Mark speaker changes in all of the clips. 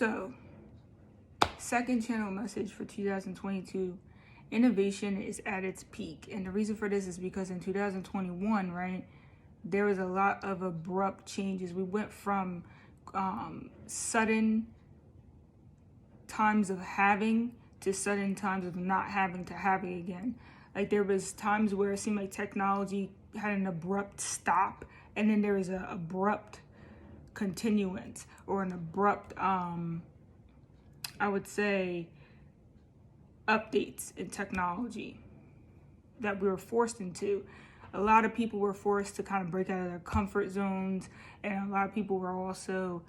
Speaker 1: So, second channel message for 2022, innovation is at its peak. And the reason for this is because in 2021, right, there was a lot of abrupt changes. We went from sudden times of having to sudden times of not having to having again. Like there was times where it seemed like technology had an abrupt stop, and then there was an abrupt continuance or an abrupt I would say updates in technology that we were forced into. A lot of people were forced to kind of break out of their comfort zones, and a lot of people were also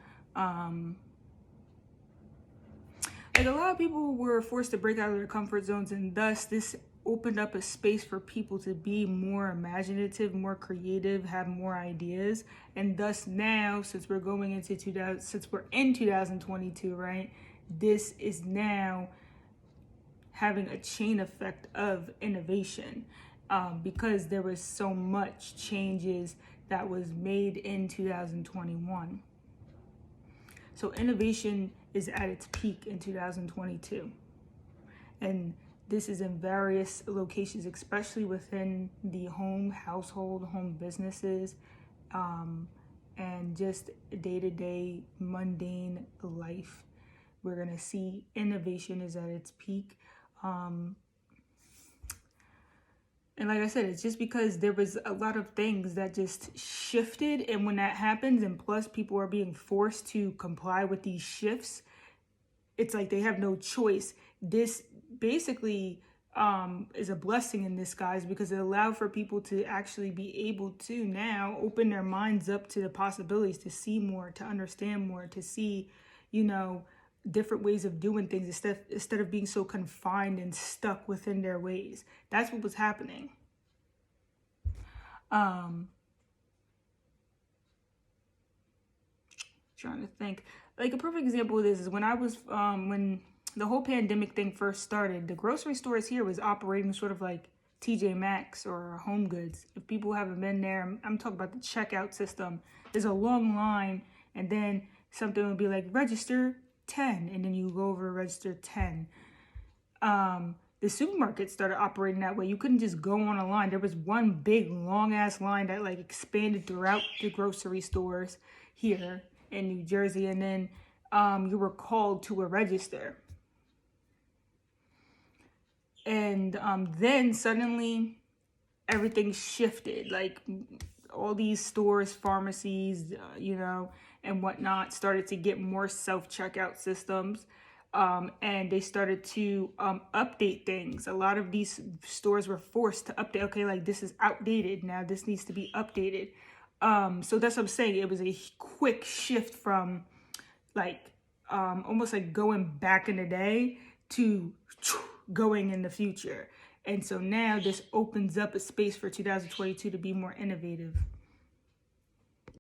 Speaker 1: forced to break out of their comfort zones, and thus this opened up a space for people to be more imaginative, more creative, have more ideas. And thus now, since we're in 2022, right, this is now having a chain effect of innovation, because there was so much changes that was made in 2021. So innovation is at its peak in 2022. And this is in various locations, especially within the home businesses, and just day-to-day mundane life. We're going to see innovation is at its peak. And like I said, it's just because there was a lot of things that just shifted. And when that happens, and plus people are being forced to comply with these shifts, it's like they have no choice. This basically is a blessing in disguise, because it allowed for people to actually be able to now open their minds up to the possibilities, to see more, to understand more, to see, different ways of doing things instead of being so confined and stuck within their ways. That's what was happening. Trying to think. Like a perfect example of this is when I was when the whole pandemic thing first started, the grocery stores here was operating sort of like TJ Maxx or Home Goods. If people haven't been there, I'm talking about the checkout system. There's a long line, and then something would be like register 10, and then you go over register 10. The supermarket started operating that way. You couldn't just go on a line. There was one big long ass line that like expanded throughout the grocery stores here in New Jersey, and then you were called to a register. And then suddenly everything shifted. Like all these stores, pharmacies, and whatnot started to get more self-checkout systems. And they started to update things. A lot of these stores were forced to update. Okay, like this is outdated. Now this needs to be updated. So that's what I'm saying. It was a quick shift from like almost like going back in the day to going in the future. And so now this opens up a space for 2022 to be more innovative.